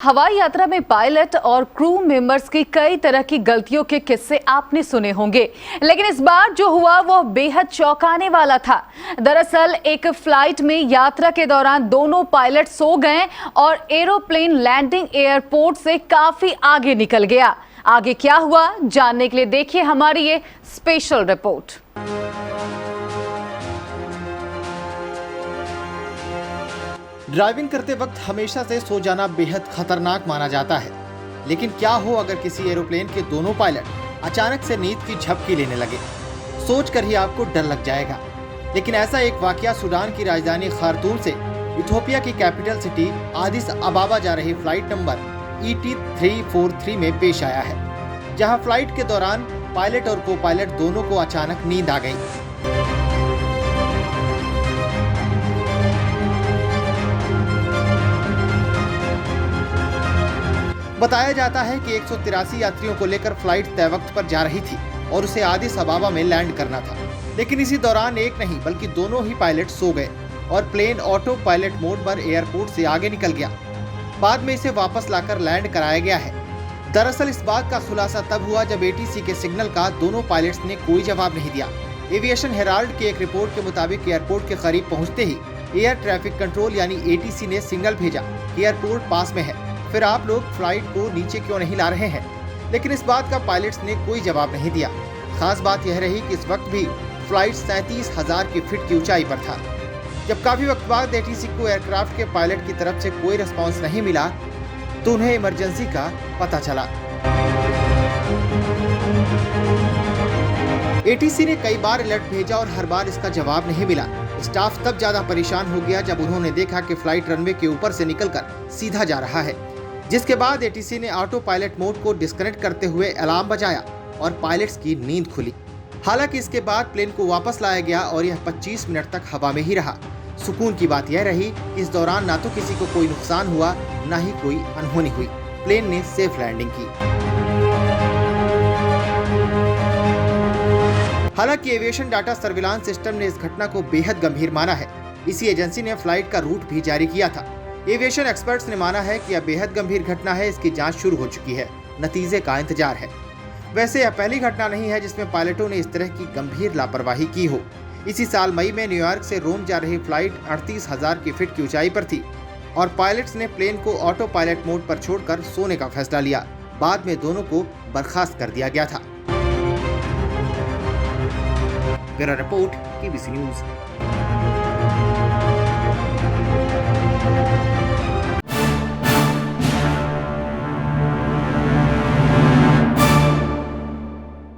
हवाई यात्रा में पायलट और क्रू मेंबर्स की कई तरह की गलतियों के किस्से आपने सुने होंगे, लेकिन इस बार जो हुआ वो बेहद चौंकाने वाला था। दरअसल एक फ्लाइट में यात्रा के दौरान दोनों पायलट सो गए और एरोप्लेन लैंडिंग एयरपोर्ट से काफी आगे निकल गया। आगे क्या हुआ जानने के लिए देखिए हमारी ये स्पेशल रिपोर्ट। ड्राइविंग करते वक्त हमेशा से सो जाना बेहद खतरनाक माना जाता है, लेकिन क्या हो अगर किसी एरोप्लेन के दोनों पायलट अचानक से नींद की झपकी लेने लगे। सोच कर ही आपको डर लग जाएगा। लेकिन ऐसा एक वाकया सूडान की राजधानी खार्तूम से इथियोपिया की कैपिटल सिटी आदिस अबाबा जा रही फ्लाइट नंबर ET343 में पेश आया है, जहां फ्लाइट के दौरान पायलट और को पायलट दोनों को अचानक नींद आ गई। बताया जाता है कि 183 यात्रियों को लेकर फ्लाइट तय वक्त पर जा रही थी और उसे आदिस अबाबा में लैंड करना था, लेकिन इसी दौरान एक नहीं बल्कि दोनों ही पायलट सो गए और प्लेन ऑटो पायलट मोड पर एयरपोर्ट से आगे निकल गया। बाद में इसे वापस लाकर लैंड कराया गया है। दरअसल इस बात का खुलासा तब हुआ जब ATC के सिग्नल का दोनों पायलट्स ने कोई जवाब नहीं दिया। एविएशन हेराल्ड की एक रिपोर्ट के मुताबिक एयरपोर्ट के करीब पहुंचते ही एयर ट्रैफिक कंट्रोल यानी ATC ने सिग्नल भेजा कि एयरपोर्ट पास में है, फिर आप लोग फ्लाइट को नीचे क्यों नहीं ला रहे हैं। लेकिन इस बात का पायलट्स ने कोई जवाब नहीं दिया। खास बात यह रही कि इस वक्त भी फ्लाइट 37,000 की फीट की ऊंचाई पर था। जब काफी वक्त बाद ATC को एयरक्राफ्ट के पायलट की तरफ से कोई रिस्पांस नहीं मिला तो उन्हें इमरजेंसी का पता चला। ATC ने कई बार अलर्ट भेजा और हर बार इसका जवाब नहीं मिला। स्टाफ तब ज्यादा परेशान हो गया जब उन्होंने देखा कि फ्लाइट रनवे के ऊपर से निकलकर सीधा जा रहा है, जिसके बाद ATC ने ऑटो पायलट मोड को डिस्कनेक्ट करते हुए अलार्म बजाया और पायलट्स की नींद खुली। हालांकि इसके बाद प्लेन को वापस लाया गया और यह 25 मिनट तक हवा में ही रहा। सुकून की बात यह रही कि इस दौरान ना तो किसी को कोई नुकसान हुआ, ना ही कोई अनहोनी हुई। प्लेन ने सेफ लैंडिंग की। हालांकि एविएशन डाटा सर्विलांस सिस्टम ने इस घटना को बेहद गंभीर माना है। इसी एजेंसी ने फ्लाइट का रूट भी जारी किया था। एविएशन एक्सपर्ट्स ने माना है कि यह बेहद गंभीर घटना है, इसकी जांच शुरू हो चुकी है, नतीजे का इंतजार है। वैसे यह पहली घटना नहीं है जिसमें पायलटों ने इस तरह की गंभीर लापरवाही की हो। इसी साल मई में न्यूयॉर्क से रोम जा रही फ्लाइट 38,000 की फीट की ऊंचाई पर थी और पायलट्स ने प्लेन को ऑटो पायलट मोड पर छोड़कर सोने का फैसला लिया। बाद में दोनों को बर्खास्त कर दिया गया था। Bureau report, KBC news.